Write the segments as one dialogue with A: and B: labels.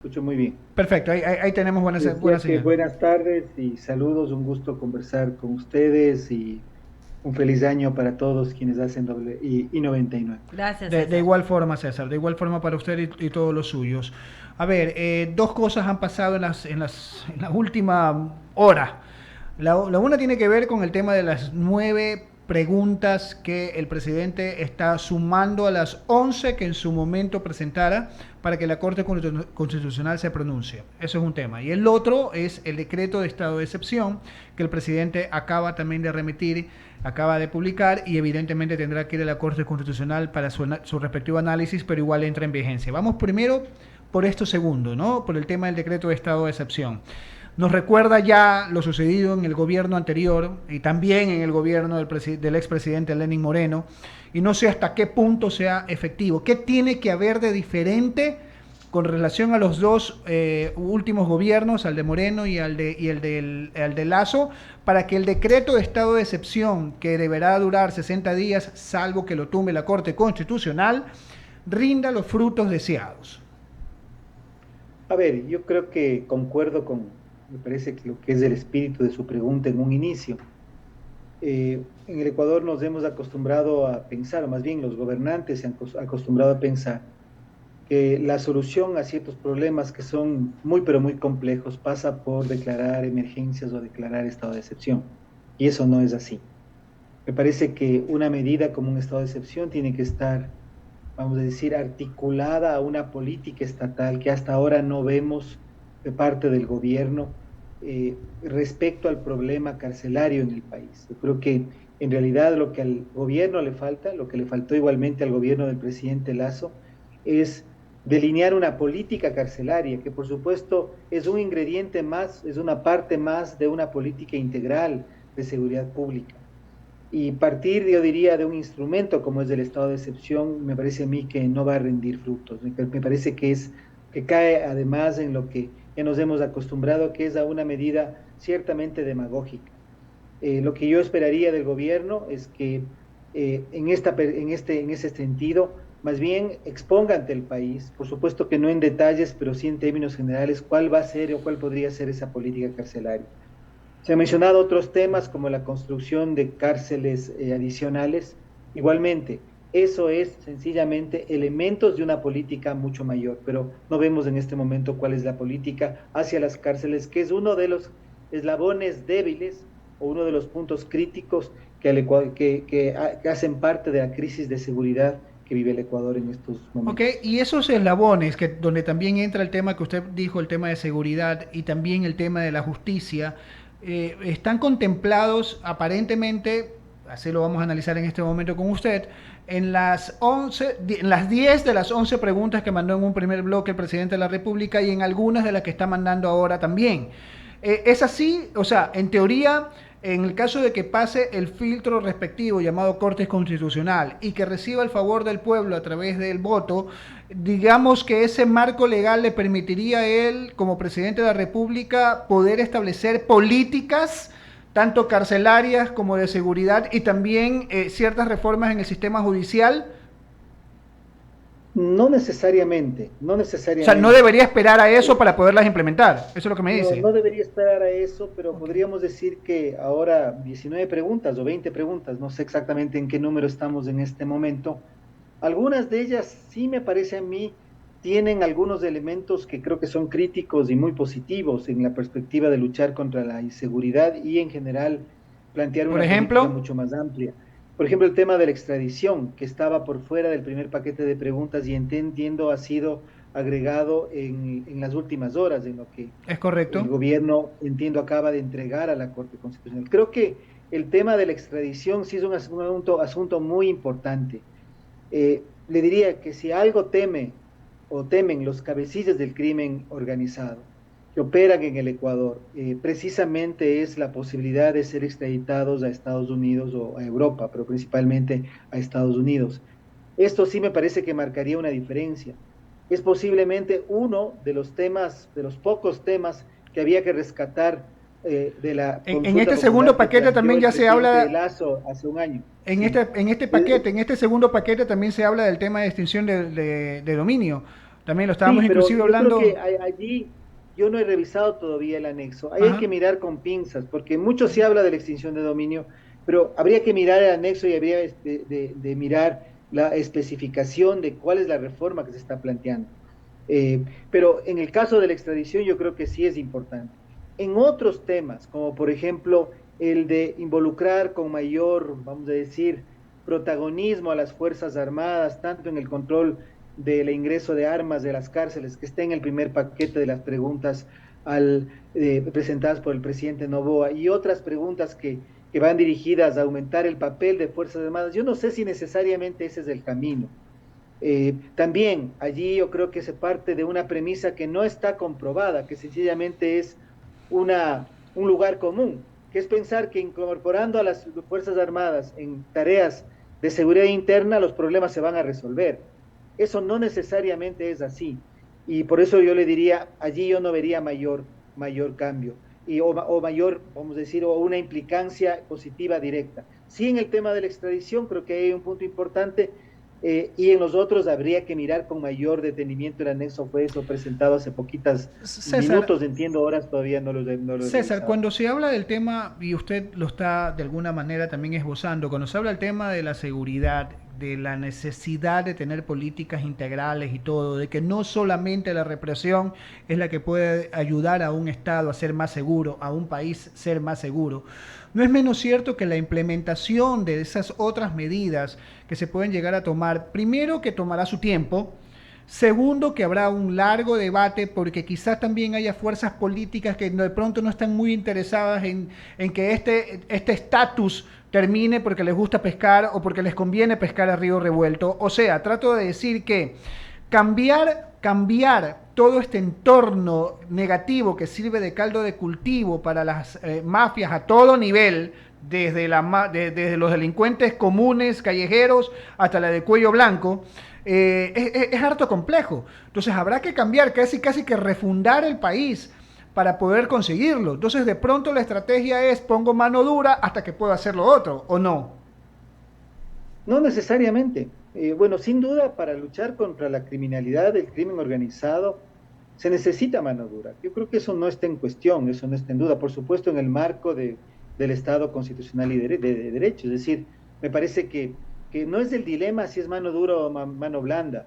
A: escucho muy bien.
B: Perfecto, ahí tenemos buena
A: Decía que
B: señal.
A: buenas tardes y saludos, un gusto conversar con ustedes y un feliz año para todos quienes hacen doble y 99.
C: Gracias,
B: De
C: César.
B: igual forma, César, de igual forma para usted y todos los suyos. A ver, dos cosas han pasado en la última hora. La una tiene que ver con el tema de las 9 preguntas que el presidente está sumando a las 11 que en su momento presentara para que la Corte Constitucional se pronuncie. Eso es un tema. Y el otro es el decreto de estado de excepción que el presidente acaba también de remitir, acaba de publicar y evidentemente tendrá que ir a la Corte Constitucional para su respectivo análisis, pero igual entra en vigencia. Vamos primero por esto segundo, ¿no? Por el tema del decreto de estado de excepción. Nos recuerda ya lo sucedido en el gobierno anterior y también en el gobierno del expresidente Lenín Moreno, y no sé hasta qué punto sea efectivo. ¿Qué tiene que haber de diferente con relación a los dos últimos gobiernos, al de Moreno y al de Lasso, para que el decreto de estado de excepción, que deberá durar 60 días, salvo que lo tumbe la Corte Constitucional, rinda los frutos deseados?
A: A ver, yo creo que concuerdo me parece que lo que es el espíritu de su pregunta en un inicio. En el Ecuador nos hemos acostumbrado a pensar, o más bien los gobernantes se han acostumbrado a pensar que la solución a ciertos problemas que son muy, pero muy complejos pasa por declarar emergencias o declarar estado de excepción. Y eso no es así. Me parece que una medida como un estado de excepción tiene que estar, vamos a decir, articulada a una política estatal que hasta ahora no vemos de parte del gobierno respecto al problema carcelario en el país. Yo creo que en realidad lo que al gobierno le falta, lo que le faltó igualmente al gobierno del presidente Lasso, es delinear una política carcelaria, que por supuesto es un ingrediente más, es una parte más de una política integral de seguridad pública. Y partir, yo diría, de un instrumento como es el estado de excepción, me parece a mí que no va a rendir frutos. Me parece que cae además en lo que ya nos hemos acostumbrado, que es a una medida ciertamente demagógica. Lo que yo esperaría del gobierno es que en ese sentido, más bien exponga ante el país, por supuesto que no en detalles, pero sí en términos generales, cuál va a ser o cuál podría ser esa política carcelaria. Se han mencionado otros temas como la construcción de cárceles adicionales. Igualmente, eso es sencillamente elementos de una política mucho mayor, pero no vemos en este momento cuál es la política hacia las cárceles, que es uno de los eslabones débiles o uno de los puntos críticos que hacen parte de la crisis de seguridad que vive el Ecuador en estos
B: Ok,
A: momentos.
B: y esos eslabones, donde también entra el tema que usted dijo, el tema de seguridad y también el tema de la justicia, están contemplados aparentemente, así lo vamos a analizar en este momento con usted, en las 10 de las 11 preguntas que mandó en un primer bloque el presidente de la República y en algunas de las que está mandando ahora también. Es así, o sea, en teoría, en el caso de que pase el filtro respectivo llamado Corte Constitucional y que reciba el favor del pueblo a través del voto, digamos que ese marco legal le permitiría a él, como presidente de la República, poder establecer políticas tanto carcelarias como de seguridad y también ciertas reformas en el sistema judicial.
A: No necesariamente, no
B: O sea, no
A: necesariamente.
B: debería esperar a eso para poderlas implementar. Eso es lo que me
A: No,
B: dice.
A: no debería esperar a eso, pero
B: Ok.
A: podríamos decir que ahora 19 preguntas o 20 preguntas, no sé exactamente en qué número estamos en este momento. Algunas de ellas sí me parece a mí tienen algunos elementos que creo que son críticos y muy positivos en la perspectiva de luchar contra la inseguridad y en general plantear
B: Por
A: una política
B: ejemplo,
A: mucho más amplia. Por ejemplo, el tema de la extradición, que estaba por fuera del primer paquete de preguntas y entiendo ha sido agregado en las últimas horas, en lo que
B: es correcto.
A: el gobierno, entiendo, acaba de entregar a la Corte Constitucional. Creo que el tema de la extradición sí es asunto muy importante. Le diría que si algo teme o temen los cabecillas del crimen organizado que operan en el Ecuador, precisamente es la posibilidad de ser extraditados a Estados Unidos o a Europa, pero principalmente a Estados Unidos. Esto sí me parece que marcaría una diferencia. Es posiblemente uno de los temas, de los pocos temas que había que rescatar de la
B: En
A: consulta
B: este segundo
A: popular que
B: paquete
A: planteó
B: también
A: el
B: ya se
A: presidente
B: habla,
A: Lazo hace un año.
B: en
A: Sí.
B: este
A: Eh,
B: paquete, en este segundo paquete también se habla del tema de extinción de dominio. También lo
A: Sí,
B: estábamos
A: pero
B: inclusive
A: yo creo que
B: hablando.
A: allí yo no he revisado todavía el anexo. Ahí hay
B: Ajá.
A: que mirar con pinzas, porque mucho se habla de la extinción de dominio, pero habría que mirar el anexo y habría de mirar la especificación de cuál es la reforma que se está planteando. Pero en el caso de la extradición, yo creo que sí es importante. En otros temas, como por ejemplo el de involucrar con mayor, vamos a decir, protagonismo a las Fuerzas Armadas, tanto en el control del ingreso de armas de las cárceles, que está en el primer paquete de las preguntas presentadas por el presidente Novoa, y otras preguntas que van dirigidas a aumentar el papel de Fuerzas Armadas. Yo no sé si necesariamente ese es el camino. También allí yo creo que se parte de una premisa que no está comprobada, que sencillamente es un lugar común, que es pensar que incorporando a las Fuerzas Armadas en tareas de seguridad interna, los problemas se van a resolver. Eso no necesariamente es así. Y por eso yo le diría, allí yo no vería mayor cambio o mayor, vamos a decir, o una implicancia positiva directa. Sí, en el tema de la extradición creo que hay un punto importante y en los otros habría que mirar con mayor detenimiento. El anexo fue eso presentado hace poquitas
B: César,
A: minutos, entiendo, horas todavía no lo he
B: César,
A: revisado.
B: cuando se habla del tema, y usted lo está de alguna manera también esbozando, cuando se habla del tema de la seguridad, de la necesidad de tener políticas integrales y todo, de que no solamente la represión es la que puede ayudar a un Estado a ser más seguro, a un país ser más seguro, no es menos cierto que la implementación de esas otras medidas que se pueden llegar a tomar, primero que tomará su tiempo. Segundo, que habrá un largo debate porque quizás también haya fuerzas políticas que de pronto no están muy interesadas en que este estatus termine porque les gusta pescar o porque les conviene pescar a río revuelto. O sea, trato de decir que cambiar todo este entorno negativo que sirve de caldo de cultivo para las mafias a todo nivel, desde los delincuentes comunes, callejeros, hasta la de cuello blanco, es harto complejo. Entonces habrá que cambiar, casi que refundar el país para poder conseguirlo. Entonces de pronto la estrategia es pongo mano dura hasta que pueda hacer lo otro, ¿o no?
A: No necesariamente. Bueno, sin duda, para luchar contra la criminalidad, el crimen organizado, se necesita mano dura. Yo creo que eso no está en cuestión, eso no está en duda. Por supuesto, en el marco del Estado constitucional y de derecho. Es decir, me parece que no es el dilema si es mano dura o mano blanda.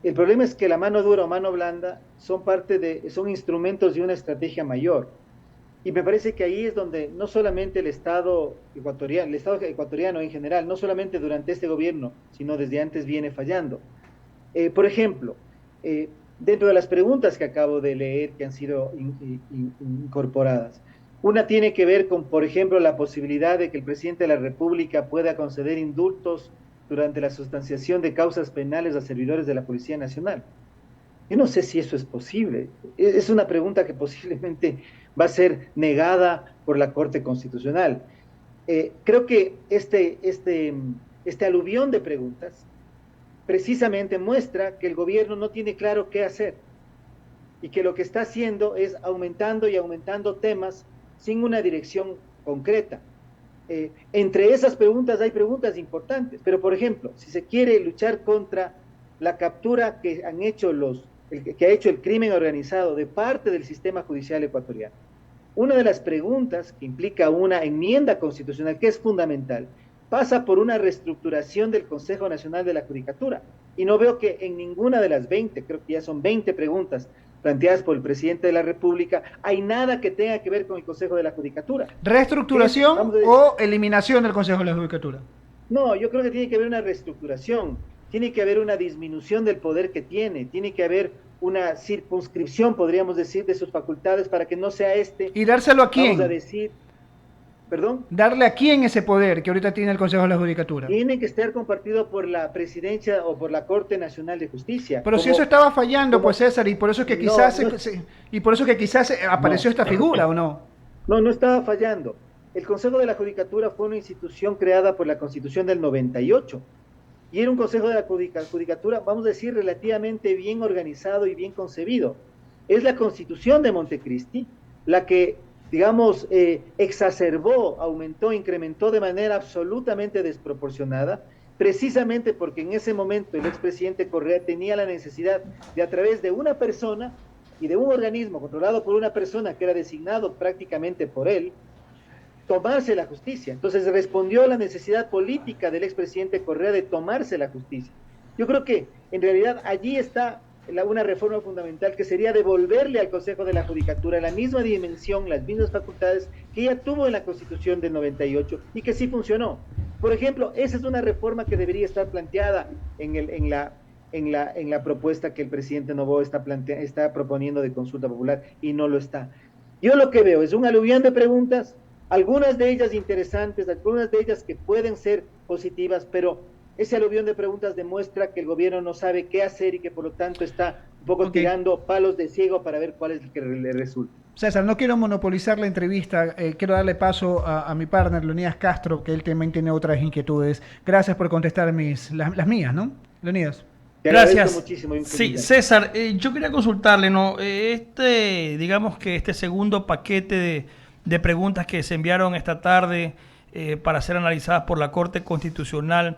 A: El problema es que la mano dura o mano blanda son instrumentos de una estrategia mayor. Y me parece que ahí es donde no solamente el Estado ecuatoriano en general, no solamente durante este gobierno, sino desde antes viene fallando. Por ejemplo, dentro de las preguntas que acabo de leer que han sido incorporadas, una tiene que ver con, por ejemplo, la posibilidad de que el presidente de la República pueda conceder indultos durante la sustanciación de causas penales a servidores de la Policía Nacional. Yo no sé si eso es posible. Es una pregunta que posiblemente va a ser negada por la Corte Constitucional. Creo que este aluvión de preguntas precisamente muestra que el gobierno no tiene claro qué hacer y que lo que está haciendo es aumentando y aumentando temas sin una dirección concreta. Entre esas preguntas hay preguntas importantes, pero por ejemplo, si se quiere luchar contra la captura que ha hecho el crimen organizado de parte del sistema judicial ecuatoriano, una de las preguntas que implica una enmienda constitucional que es fundamental pasa por una reestructuración del Consejo Nacional de la Judicatura. Y no veo que en ninguna de las 20, creo que ya son 20 preguntas planteadas por el presidente de la República, hay nada que tenga que ver con el Consejo de la Judicatura, que es,
B: ¿Reestructuración
A: vamos a decir,
B: o eliminación del Consejo de la Judicatura?
A: no, yo creo que tiene que haber una reestructuración, tiene que haber una disminución del poder que tiene que haber una circunscripción, podríamos decir, de sus facultades para que no sea
B: ¿Y dárselo a
A: vamos a
B: quién?
A: decir, perdón,
B: ¿Darle a quién ese poder que ahorita tiene el Consejo de la Judicatura?
A: tiene que estar compartido por la presidencia o por la Corte Nacional de Justicia,
B: Pero si eso estaba fallando, pues
A: como,
B: César, y por eso es que
A: no,
B: quizás
A: no,
B: y por eso es que quizás apareció
A: no,
B: esta figura, ¿o no?
A: no estaba fallando. El Consejo de la Judicatura fue una institución creada por la Constitución del 98 y era un Consejo de la Judicatura, vamos a decir, relativamente bien organizado y bien concebido. Es la Constitución de Montecristi la que, digamos, exacerbó, aumentó, incrementó de manera absolutamente desproporcionada precisamente porque en ese momento el expresidente Correa tenía la necesidad de, a través de una persona y de un organismo controlado por una persona que era designado prácticamente por él, tomarse la justicia. Entonces respondió a la necesidad política del expresidente Correa de tomarse la justicia. Yo creo que en realidad allí está una reforma fundamental que sería devolverle al Consejo de la Judicatura la misma dimensión, las mismas facultades que ya tuvo en la Constitución del 98 y que sí funcionó. Por ejemplo, esa es una reforma que debería estar planteada en la propuesta que el presidente Noboa está proponiendo de consulta popular y no lo está. Yo lo que veo es un aluvión de preguntas, algunas de ellas interesantes, algunas de ellas que pueden ser positivas, pero ese aluvión de preguntas demuestra que el gobierno no sabe qué hacer y que por lo tanto está un poco tirando palos de ciego para ver cuál es el que le resulta.
B: César, no quiero monopolizar la entrevista, quiero darle paso a mi partner, Leonidas Castro, que él también tiene otras inquietudes. Gracias por contestar las mías, ¿no? Leonidas.
C: Gracias.
A: Muchísimo.
C: Sí, César, yo quería consultarle, ¿no? Digamos que este segundo paquete de preguntas que se enviaron esta tarde para ser analizadas por la Corte Constitucional,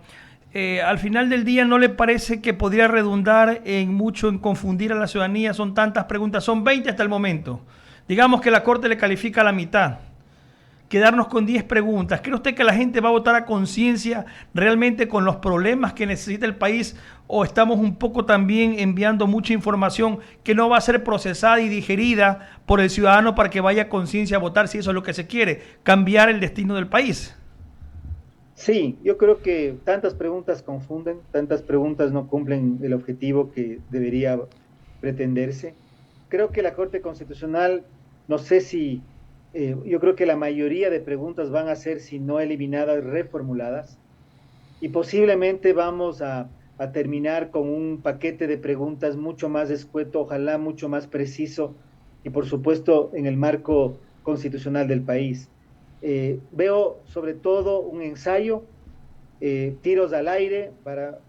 C: al final del día, ¿no le parece que podría redundar en mucho en confundir a la ciudadanía? Son tantas preguntas, son 20 hasta el momento. Digamos que la Corte le califica a la mitad. Quedarnos con 10 preguntas. ¿Cree usted que la gente va a votar a conciencia realmente con los problemas que necesita el país? ¿O estamos un poco también enviando mucha información que no va a ser procesada y digerida por el ciudadano para que vaya a conciencia a votar si eso es lo que se quiere, cambiar el destino del país?
A: Sí, yo creo que tantas preguntas confunden, tantas preguntas no cumplen el objetivo que debería pretenderse. Creo que la Corte Constitucional, no sé si, yo creo que la mayoría de preguntas van a ser, si no eliminadas, reformuladas, y posiblemente vamos a terminar con un paquete de preguntas mucho más escueto, ojalá mucho más preciso, y por supuesto en el marco constitucional del país. Veo sobre todo un ensayo, tiros al aire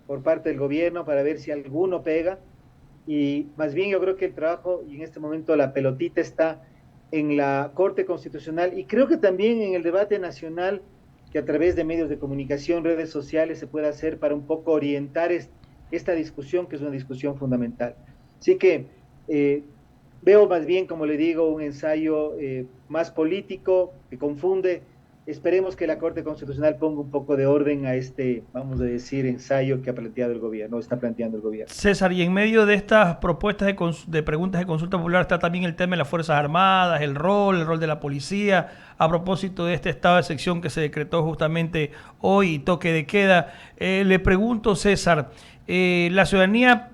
A: por parte del gobierno para ver si alguno pega, y más bien yo creo que el trabajo y en este momento la pelotita está en la Corte Constitucional y creo que también en el debate nacional que a través de medios de comunicación, redes sociales se puede hacer para un poco orientar esta discusión que es una discusión fundamental. Así que veo más bien, como le digo, un ensayo más político que confunde. Esperemos que la Corte Constitucional ponga un poco de orden a este, vamos a decir, ensayo que ha planteado el gobierno, está planteando el gobierno.
C: César, y en medio de estas propuestas de preguntas de consulta popular está también el tema de las Fuerzas Armadas, el rol de la policía, a propósito de este estado de excepción que se decretó justamente hoy, toque de queda. Le pregunto, César, la ciudadanía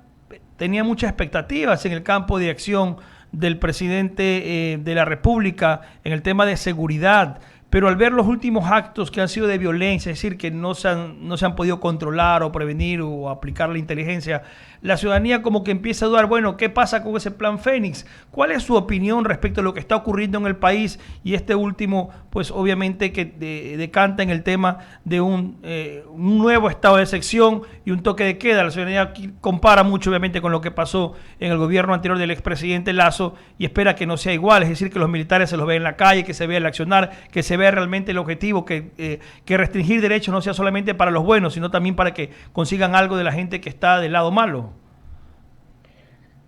C: tenía muchas expectativas en el campo de acción del presidente de la República en el tema de seguridad, pero al ver los últimos actos que han sido de violencia, es decir, que no se han podido controlar o prevenir o aplicar la inteligencia, la ciudadanía como que empieza a dudar, bueno, ¿qué pasa con ese plan Fénix? ¿Cuál es su opinión respecto a lo que está ocurriendo en el país? Y este último, pues obviamente que decanta en el tema de un nuevo estado de excepción y un toque de queda. La ciudadanía compara mucho obviamente con lo que pasó en el gobierno anterior del expresidente Lasso y espera que no sea igual, es decir, que los militares se los vean en la calle, que se vea el accionar, que se vea realmente el objetivo, que restringir derechos no sea solamente para los buenos, sino también para que consigan algo de la gente que está del lado malo.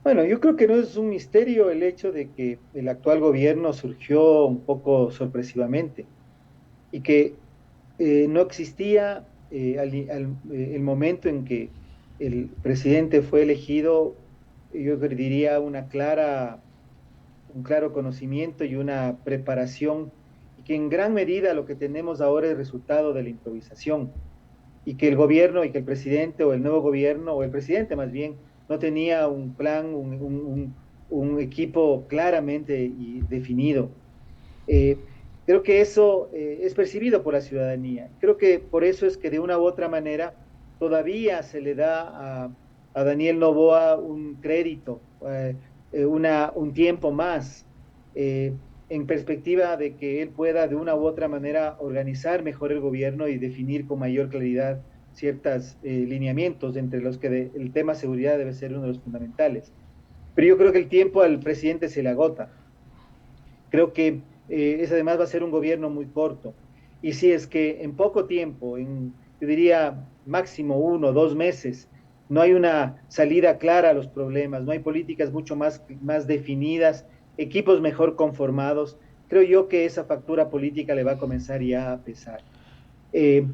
A: Bueno, yo creo que no es un misterio el hecho de que el actual gobierno surgió un poco sorpresivamente y que no existía el momento en que el presidente fue elegido, yo diría un claro conocimiento y una preparación, y que en gran medida lo que tenemos ahora es resultado de la improvisación, y que el gobierno y que el presidente o el nuevo gobierno, o el presidente más bien, no tenía un plan, un equipo claramente y definido. Creo que eso es percibido por la ciudadanía. Creo que por eso es que de una u otra manera todavía se le da a Daniel Noboa un crédito, un tiempo más, en perspectiva de que él pueda de una u otra manera organizar mejor el gobierno y definir con mayor claridad ciertos lineamientos, entre los que el tema seguridad debe ser uno de los fundamentales. Pero yo creo que el tiempo al presidente se le agota. Creo que ese además va a ser un gobierno muy corto. Y si es que en poco tiempo, en yo diría máximo 1 o 2 meses. No hay una salida clara a los problemas, no hay políticas mucho más definidas, equipos mejor conformados. Creo yo que esa factura política le va a comenzar ya a pesar. Eh,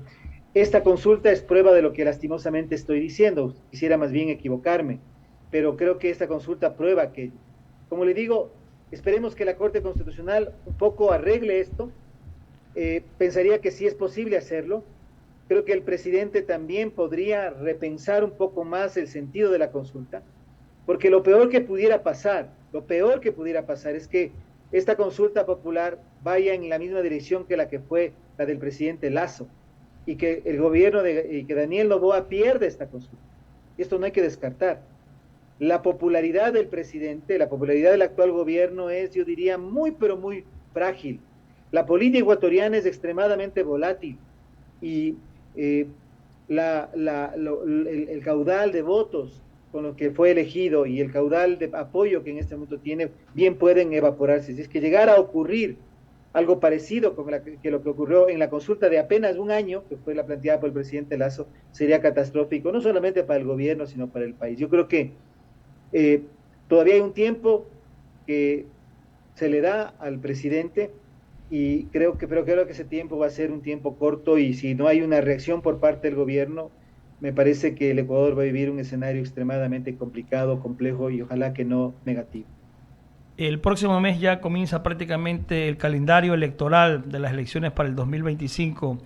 A: esta consulta es prueba de lo que lastimosamente estoy diciendo. Quisiera más bien equivocarme, pero creo que esta consulta prueba aquello. Como le digo, esperemos que la Corte Constitucional un poco arregle esto. Pensaría que sí es posible hacerlo. Creo que el presidente también podría repensar un poco más el sentido de la consulta, porque lo peor que pudiera pasar es que esta consulta popular vaya en la misma dirección que la que fue la del presidente Lasso, y que y que Daniel Noboa pierda esta consulta. Y esto no hay que descartar. La popularidad del presidente, la popularidad del actual gobierno es, yo diría, muy, pero muy frágil. La política ecuatoriana es extremadamente volátil y el caudal de votos con lo que fue elegido y el caudal de apoyo que en este momento tiene, bien pueden evaporarse. Si es que llegara a ocurrir algo parecido con lo que ocurrió en la consulta de apenas un año, que fue la planteada por el presidente Lasso, sería catastrófico, no solamente para el gobierno, sino para el país. Yo creo que todavía hay un tiempo que se le da al presidente y pero creo que ese tiempo va a ser un tiempo corto y si no hay una reacción por parte del gobierno, me parece que el Ecuador va a vivir un escenario extremadamente complicado, complejo y ojalá que no negativo.
C: El próximo mes ya comienza prácticamente el calendario electoral de las elecciones para el 2025.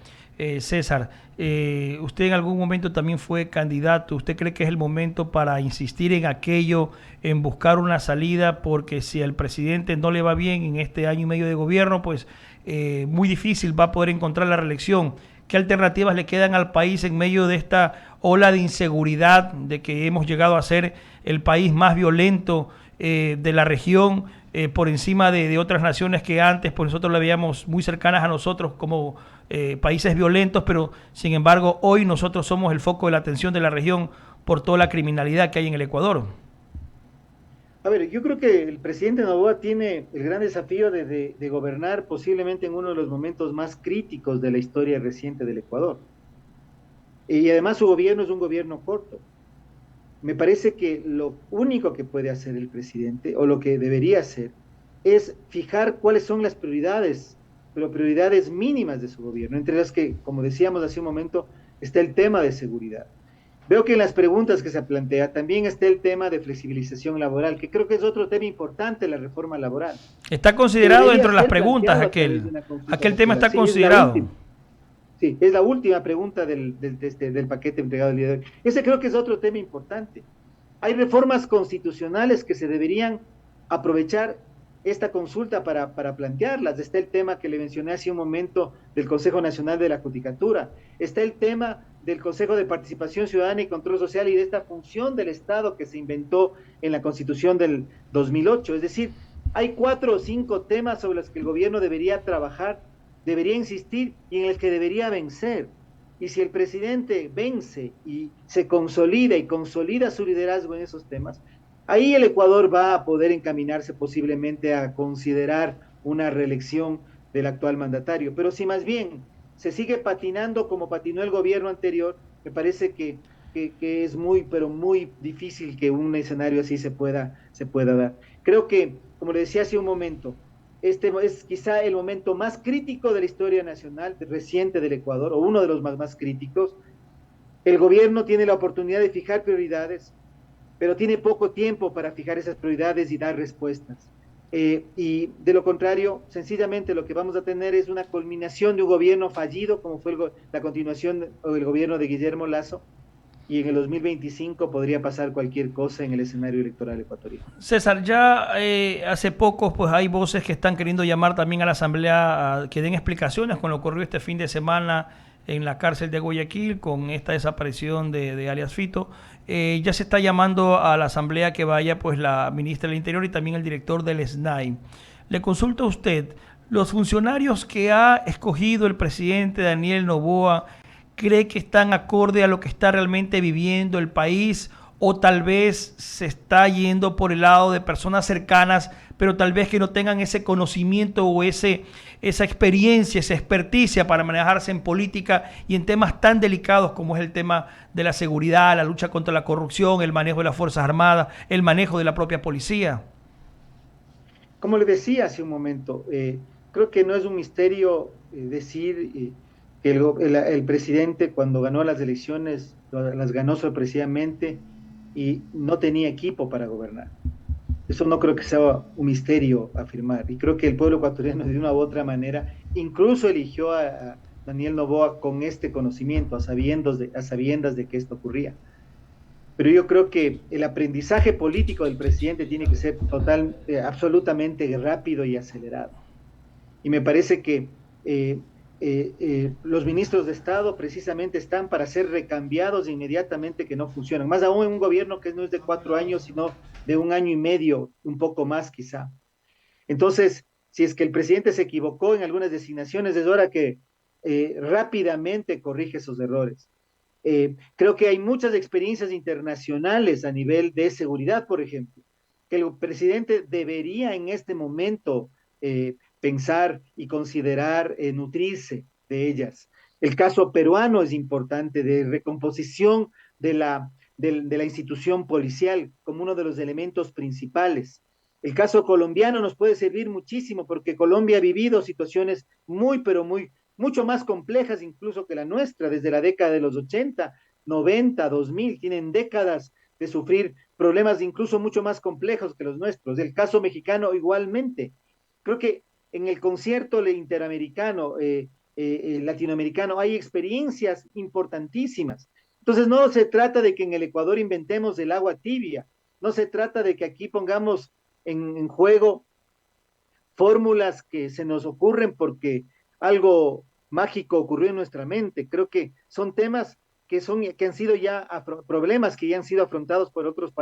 C: César, usted en algún momento también fue candidato. ¿Usted cree que es el momento para insistir en aquello, en buscar una salida? Porque si al presidente no le va bien en este año y medio de gobierno, pues muy difícil va a poder encontrar la reelección. ¿Qué alternativas le quedan al país en medio de esta ola de inseguridad, de que hemos llegado a ser el país más violento de la región, por encima de otras naciones que antes por nosotros la veíamos muy cercanas a nosotros como países violentos, pero sin embargo hoy nosotros somos el foco de la atención de la región por toda la criminalidad que hay en el Ecuador?
A: A ver, yo creo que el presidente Noboa tiene el gran desafío de gobernar posiblemente en uno de los momentos más críticos de la historia reciente del Ecuador. Y además su gobierno es un gobierno corto. Me parece que lo único que puede hacer el presidente, o lo que debería hacer, es fijar cuáles son las prioridades, pero prioridades mínimas de su gobierno, entre las que, como decíamos hace un momento, está el tema de seguridad. Veo que en las preguntas que se plantea también está el tema de flexibilización laboral, que creo que es otro tema importante, la reforma laboral.
C: Está considerado dentro de las preguntas, aquel tema está considerado.
A: Sí, es la última pregunta del paquete entregado el día de hoy. Ese creo que es otro tema importante. Hay reformas constitucionales que se deberían aprovechar esta consulta para plantearlas. Está el tema que le mencioné hace un momento del Consejo Nacional de la Judicatura. Está el tema del Consejo de Participación Ciudadana y Control Social y de esta función del Estado que se inventó en la Constitución del 2008. Es decir, hay 4 o 5 temas sobre los que el gobierno debería trabajar, debería insistir y en el que debería vencer. Y si el presidente vence y se consolida y consolida su liderazgo en esos temas, ahí el Ecuador va a poder encaminarse posiblemente a considerar una reelección del actual mandatario. Pero si más bien se sigue patinando como patinó el gobierno anterior, me parece que es muy, pero muy difícil que un escenario así se pueda dar. Creo que, como le decía hace un momento, este es quizá el momento más crítico de la historia nacional reciente del Ecuador, o uno de los más críticos. El gobierno tiene la oportunidad de fijar prioridades, pero tiene poco tiempo para fijar esas prioridades y dar respuestas. Y de lo contrario, sencillamente lo que vamos a tener es una culminación de un gobierno fallido, como fue la continuación del gobierno de Guillermo Lasso, y en el 2025 podría pasar cualquier cosa en el escenario electoral ecuatoriano.
C: César, ya hace poco pues hay voces que están queriendo llamar también a la Asamblea a que den explicaciones con lo ocurrido este fin de semana en la cárcel de Guayaquil con esta desaparición de alias Fito. Ya se está llamando a la Asamblea que vaya pues la ministra del Interior y también el director del SNAI. Le consulto a usted, ¿los funcionarios que ha escogido el presidente Daniel Noboa cree que están acorde a lo que está realmente viviendo el país o tal vez se está yendo por el lado de personas cercanas, pero tal vez que no tengan ese conocimiento o esa experiencia, esa experticia para manejarse en política y en temas tan delicados como es el tema de la seguridad, la lucha contra la corrupción, el manejo de las Fuerzas Armadas, el manejo de la propia policía?
A: Como le decía hace un momento, creo que no es un misterio decir que el presidente cuando ganó las elecciones las ganó sorpresivamente y no tenía equipo para gobernar. Eso no creo que sea un misterio afirmar. Y creo que el pueblo ecuatoriano de una u otra manera incluso eligió a Daniel Noboa con este conocimiento, a sabiendas de que esto ocurría. Pero yo creo que el aprendizaje político del presidente tiene que ser absolutamente rápido y acelerado. Y me parece que los ministros de Estado precisamente están para ser recambiados inmediatamente que no funcionan. Más aún en un gobierno que no es de 4 años, sino de 1 año y medio, un poco más quizá. Entonces, si es que el presidente se equivocó en algunas designaciones, es hora que rápidamente corrige esos errores. Creo que hay muchas experiencias internacionales a nivel de seguridad, por ejemplo, que el presidente debería en este momento pensar y considerar nutrirse de ellas. El caso peruano es importante de recomposición de la institución policial como uno de los elementos principales. El caso colombiano nos puede servir muchísimo porque Colombia ha vivido situaciones mucho más complejas incluso que la nuestra, desde la década de los 80, 90, 2000, tienen décadas de sufrir problemas incluso mucho más complejos que los nuestros. El caso mexicano igualmente. Creo que en el concierto interamericano, latinoamericano, hay experiencias importantísimas. Entonces no se trata de que en el Ecuador inventemos el agua tibia, no se trata de que aquí pongamos en juego fórmulas que se nos ocurren porque algo mágico ocurrió en nuestra mente. Creo que son temas que han sido ya problemas que ya han sido afrontados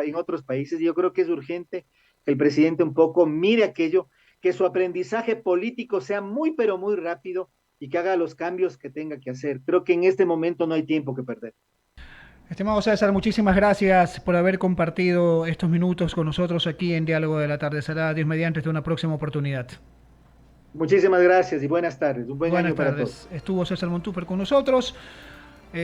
A: en otros países. Y yo creo que es urgente que el presidente un poco mire aquello, que su aprendizaje político sea muy, pero muy rápido y que haga los cambios que tenga que hacer. Creo que en este momento no hay tiempo que perder.
B: Estimado César, muchísimas gracias por haber compartido estos minutos con nosotros aquí en Diálogo de la Tarde. Será Dios mediante hasta una próxima oportunidad.
A: Muchísimas gracias y buenas tardes. Un buen
B: Buenas
A: año para
B: tardes.
A: todos.
B: Estuvo César Montúfer con nosotros.